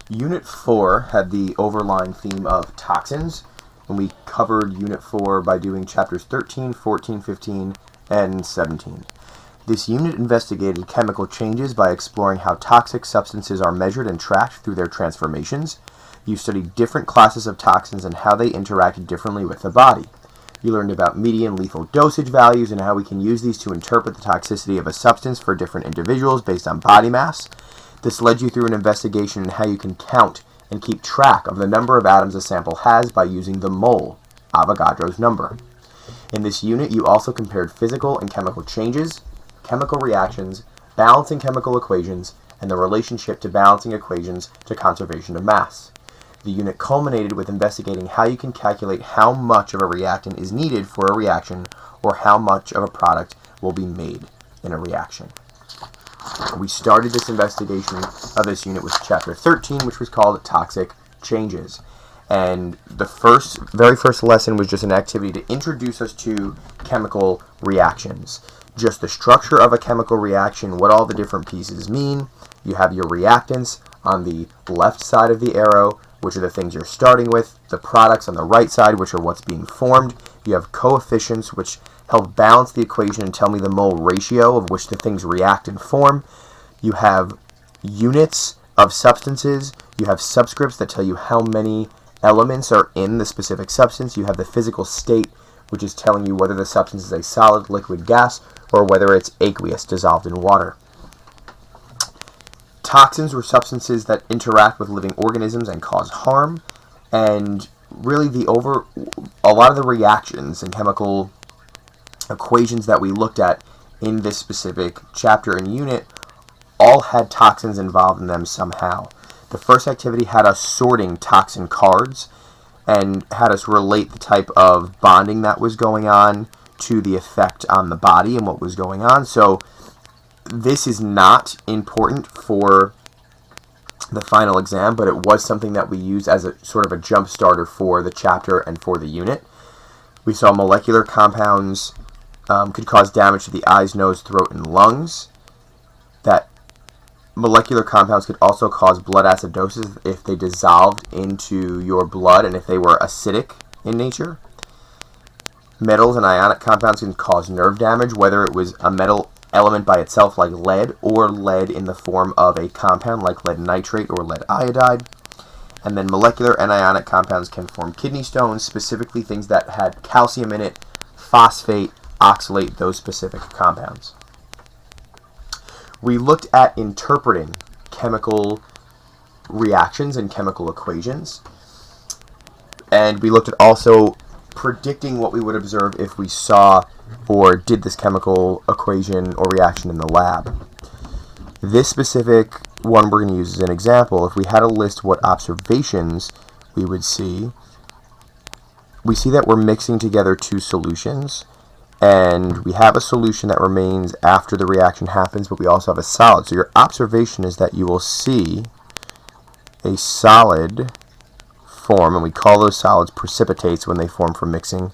Unit 4 had the overlying theme of toxins, and we covered Unit 4 by doing chapters 13, 14, 15, and 17. This unit investigated chemical changes by exploring how toxic substances are measured and tracked through their transformations. You studied different classes of toxins and how they interacted differently with the body. You learned about median lethal dosage values and how we can use these to interpret the toxicity of a substance for different individuals based on body mass. This led you through an investigation in how you can count and keep track of the number of atoms a sample has by using the mole, Avogadro's number. In this unit, you also compared physical and chemical changes, chemical reactions, balancing chemical equations, and the relationship to balancing equations to conservation of mass. The unit culminated with investigating how you can calculate how much of a reactant is needed for a reaction or how much of a product will be made in a reaction. We started this investigation of this unit with chapter 13, which was called Toxic Changes. And the very first lesson was just an activity to introduce us to chemical reactions. Just the structure of a chemical reaction, what all the different pieces mean. You have your reactants on the left side of the arrow, which are the things you're starting with. The products on the right side, which are what's being formed. You have coefficients, which help balance the equation and tell me the mole ratio of which the things react and form. You have units of substances. You have subscripts that tell you how many elements are in the specific substance. You have the physical state, which is telling you whether the substance is a solid, liquid, gas, or whether it's aqueous, dissolved in water. Toxins were substances that interact with living organisms and cause harm, and really a lot of the reactions and chemical equations that we looked at in this specific chapter and unit all had toxins involved in them somehow. The first activity had us sorting toxin cards and had us relate the type of bonding that was going on to the effect on the body and what was going on. So this is not important for the final exam, but it was something that we used as a sort of a jump starter for the chapter and for the unit. We saw molecular compounds could cause damage to the eyes, nose, throat, and lungs. That molecular compounds could also cause blood acidosis if they dissolved into your blood and if they were acidic in nature. Metals and ionic compounds can cause nerve damage, whether it was a metal element by itself like lead or lead in the form of a compound like lead nitrate or lead iodide. And then molecular and ionic compounds can form kidney stones, specifically things that had calcium in it, phosphate, oxalate, those specific compounds. We looked at interpreting chemical reactions and chemical equations, and we looked at also predicting what we would observe if we saw or did this chemical equation or reaction in the lab. This specific one we're going to use as an example. If we had to list what observations we would see, we see that we're mixing together two solutions, and we have a solution that remains after the reaction happens, but we also have a solid. So your observation is that you will see a solid form, and we call those solids precipitates when they form from mixing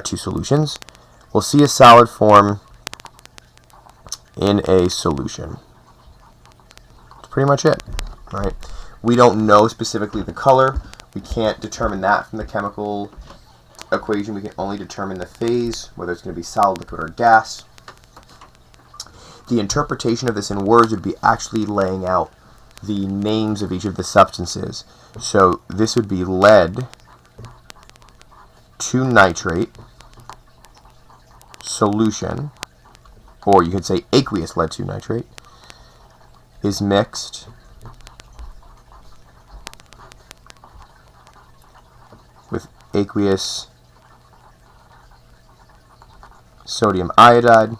two solutions. We'll see a solid form in a solution. That's pretty much it. All right. We don't know specifically the color. We can't determine that from the chemical equation. We can only determine the phase, whether it's going to be solid, liquid, or gas. The interpretation of this in words would be actually laying out the names of each of the substances. So this would be lead 2 nitrate solution, or you could say aqueous lead 2 nitrate, is mixed with aqueous sodium iodide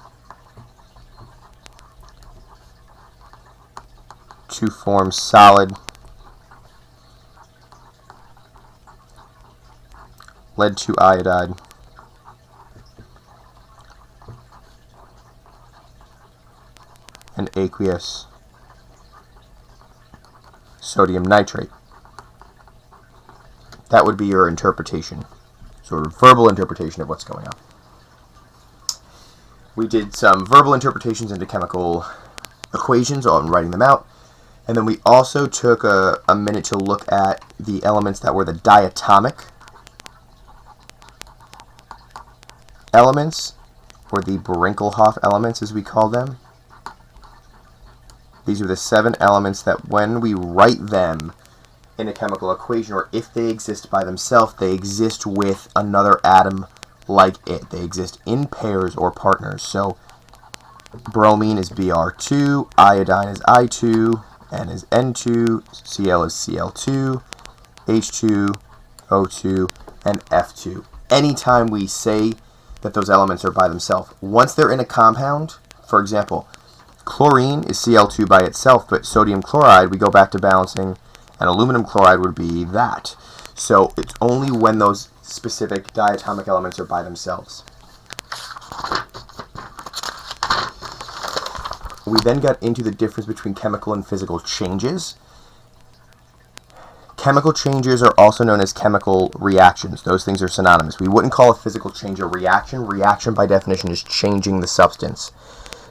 to form solid lead 2 iodide and aqueous sodium nitrate. That would be your interpretation, sort of verbal interpretation of what's going on. We did some verbal interpretations into chemical equations on writing them out, And then we also took a minute to look at the elements that were the diatomic elements, or the Brinkelhoff elements as we call them. These are the 7 elements that when we write them in a chemical equation, or if they exist by themselves, they exist with another atom like it. They exist in pairs or partners. So bromine is Br2, iodine is I2, N is N2, Cl is Cl2, H2, O2, and F2. Anytime we say that those elements are by themselves, once they're in a compound, for example, chlorine is Cl2 by itself, but sodium chloride, we go back to balancing, and aluminum chloride would be that. So it's only when those specific diatomic elements are by themselves. We then got into the difference between chemical and physical changes. Chemical changes are also known as chemical reactions. Those things are synonymous. We wouldn't call a physical change a reaction. Reaction, by definition, is changing the substance.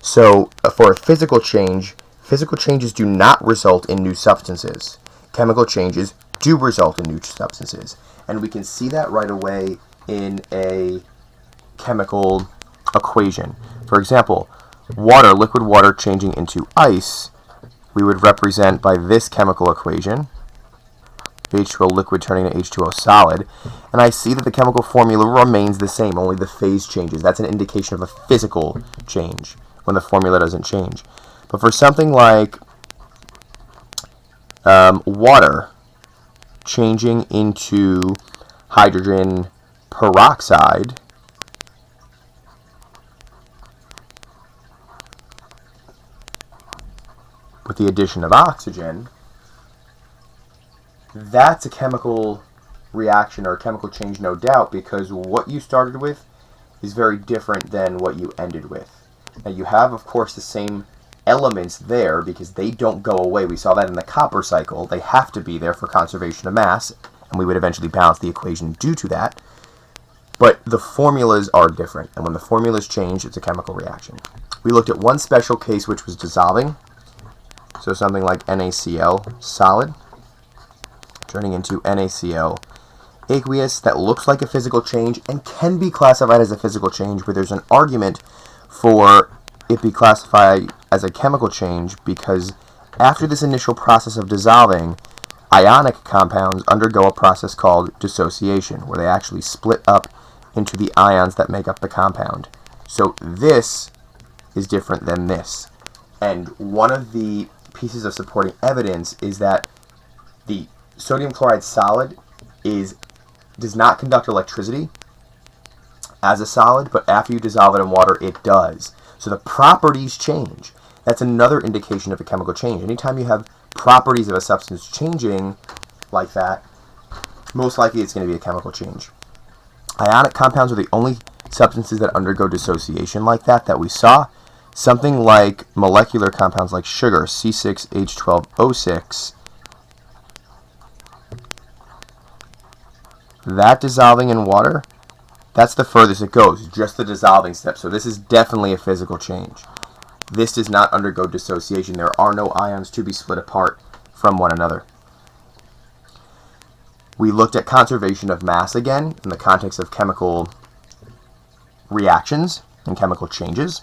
So for a physical changes do not result in new substances. Chemical changes do result in new substances. And we can see that right away in a chemical equation. For example, water, liquid water changing into ice, we would represent by this chemical equation, H2O liquid turning to H2O solid, and I see that the chemical formula remains the same, only the phase changes. That's an indication of a physical change, when the formula doesn't change. But for something like water changing into hydrogen peroxide, with the addition of oxygen, that's a chemical reaction or a chemical change, no doubt, because what you started with is very different than what you ended with. Now you have, of course, the same elements there because they don't go away. We saw that in the copper cycle. They have to be there for conservation of mass, and we would eventually balance the equation due to that. But the formulas are different, and when the formulas change, it's a chemical reaction. We looked at one special case, which was dissolving. So something like NaCl solid turning into NaCl aqueous, that looks like a physical change and can be classified as a physical change, where there's an argument for it be classified as a chemical change because after this initial process of dissolving, ionic compounds undergo a process called dissociation, where they actually split up into the ions that make up the compound. So this is different than this. And one of the pieces of supporting evidence is that the sodium chloride solid does not conduct electricity as a solid, but after you dissolve it in water, it does. So the properties change. That's another indication of a chemical change. Anytime you have properties of a substance changing like that, most likely it's going to be a chemical change. Ionic compounds are the only substances that undergo dissociation like that we saw. Something like molecular compounds like sugar, C6H12O6, that dissolving in water, that's the furthest it goes, just the dissolving step. So this is definitely a physical change. This does not undergo dissociation. There are no ions to be split apart from one another. We looked at conservation of mass again in the context of chemical reactions and chemical changes,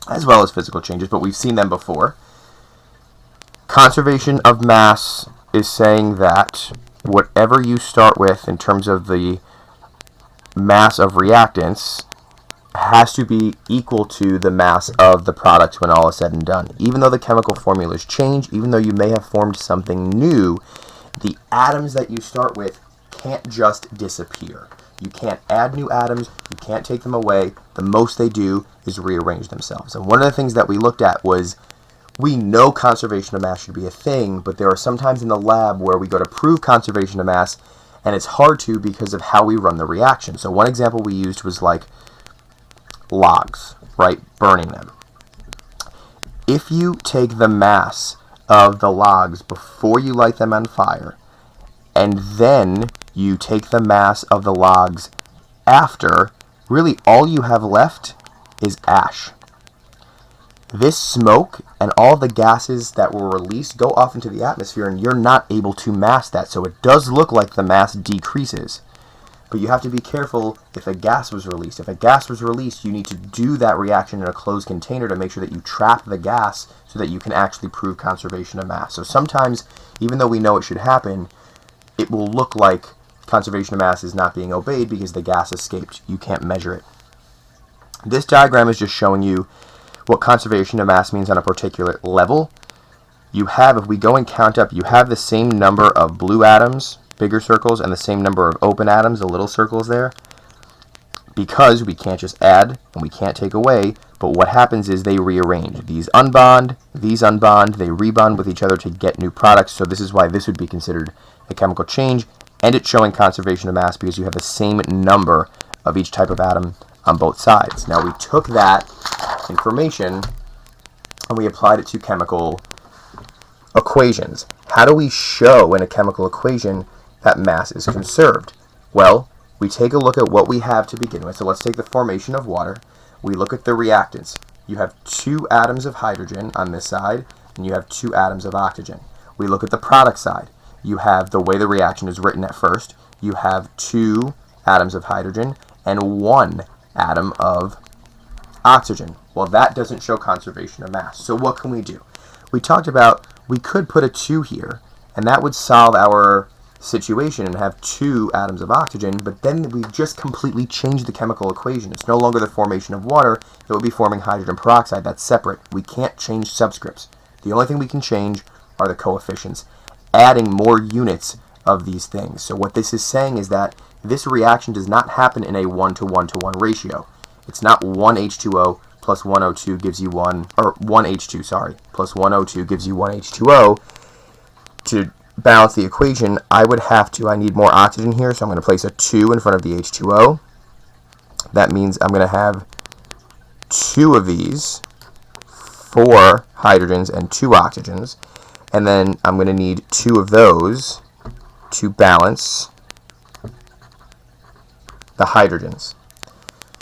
as well as physical changes, but we've seen them before. Conservation of mass is saying that whatever you start with in terms of the mass of reactants has to be equal to the mass of the product when all is said and done. Even though the chemical formulas change, even though you may have formed something new, the atoms that you start with can't just disappear. You can't add new atoms, you can't take them away. The most they do is rearrange themselves. And one of the things that we looked at was, we know conservation of mass should be a thing, but there are some times in the lab where we go to prove conservation of mass, and it's hard to because of how we run the reaction. So one example we used was like logs, right? Burning them. If you take the mass of the logs before you light them on fire, and then you take the mass of the logs after, really all you have left is ash. This smoke and all the gases that were released go off into the atmosphere, and you're not able to mask that. So it does look like the mass decreases. But you have to be careful if a gas was released. If a gas was released, you need to do that reaction in a closed container to make sure that you trap the gas so that you can actually prove conservation of mass. So sometimes, even though we know it should happen, it will look like conservation of mass is not being obeyed because the gas escaped. You can't measure it. This diagram is just showing you what conservation of mass means on a particular level. You have, if we go and count up, you have the same number of blue atoms, bigger circles, and the same number of open atoms, the little circles there, because we can't just add and we can't take away, but what happens is they rearrange. These unbond, they rebond with each other to get new products, so this is why this would be considered a chemical change, and it's showing conservation of mass because you have the same number of each type of atom on both sides. Now we took that information and we applied it to chemical equations. How do we show in a chemical equation that mass is conserved? Well, we take a look at what we have to begin with. So let's take the formation of water. We look at the reactants. You have 2 atoms of hydrogen on this side, and you have 2 atoms of oxygen. We look at the product side. You have the way the reaction is written at first. You have 2 atoms of hydrogen and 1 atom of oxygen. Well, that doesn't show conservation of mass. So what can we do? We talked about we could put a 2 here, and that would solve our situation and have 2 atoms of oxygen, but then we just completely changed the chemical equation. It's no longer the formation of water, it would be forming hydrogen peroxide. That's separate. We can't change subscripts. The only thing we can change are the coefficients, adding more units of these things. So what this is saying is that this reaction does not happen in a 1-to-1-to-1 ratio. It's not 1 H2O plus 1 O2 gives you 1, or 1 H2, sorry, plus 1 O2 gives you 1 H2O. To balance the equation, I need more oxygen here, so I'm going to place a 2 in front of the H2O. That means I'm going to have 2 of these, 4 hydrogens and 2 oxygens, and then I'm going to need 2 of those to balance the hydrogens.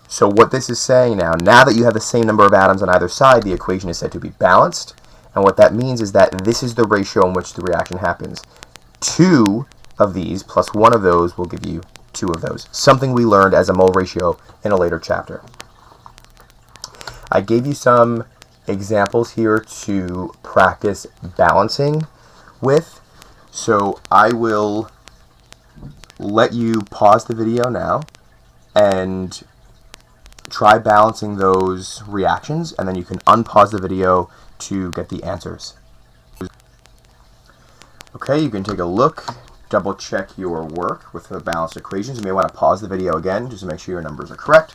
So what this is saying now that you have the same number of atoms on either side, the equation is said to be balanced. And what that means is that this is the ratio in which the reaction happens. 2 of these plus 1 of those will give you 2 of those. Something we learned as a mole ratio in a later chapter. I gave you some examples here to practice balancing with. So I will let you pause the video now and try balancing those reactions, and then you can unpause the video to get the answers. Okay, you can take a look, double check your work with the balanced equations. You may want to pause the video again just to make sure your numbers are correct.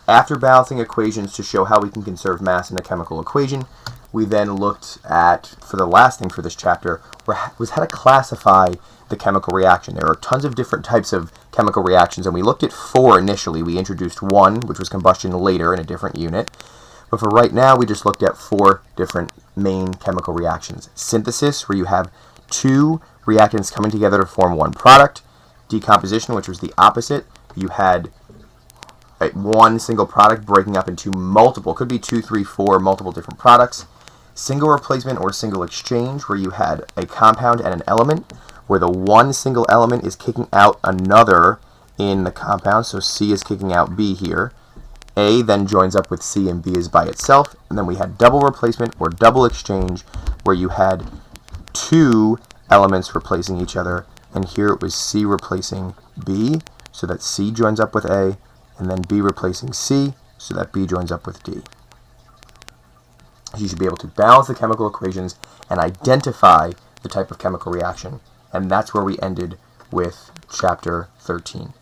After balancing equations to show how we can conserve mass in a chemical equation, we then looked at, for the last thing for this chapter, was how to classify the chemical reaction. There are tons of different types of chemical reactions, and we looked at 4 initially. We introduced 1, which was combustion later in a different unit. But for right now, we just looked at 4 different main chemical reactions. Synthesis, where you have 2 reactants coming together to form 1 product. Decomposition, which was the opposite. You had 1 single product breaking up into multiple, could be 2, 3, 4, multiple different products. Single replacement or single exchange, where you had a compound and an element, where the one single element is kicking out another in the compound. So C is kicking out B here. A then joins up with C and B is by itself. And then we had double replacement or double exchange, where you had 2 elements replacing each other. And here it was C replacing B, so that C joins up with A, and then B replacing C, so that B joins up with D. You should be able to balance the chemical equations and identify the type of chemical reaction. And that's where we ended with chapter 13.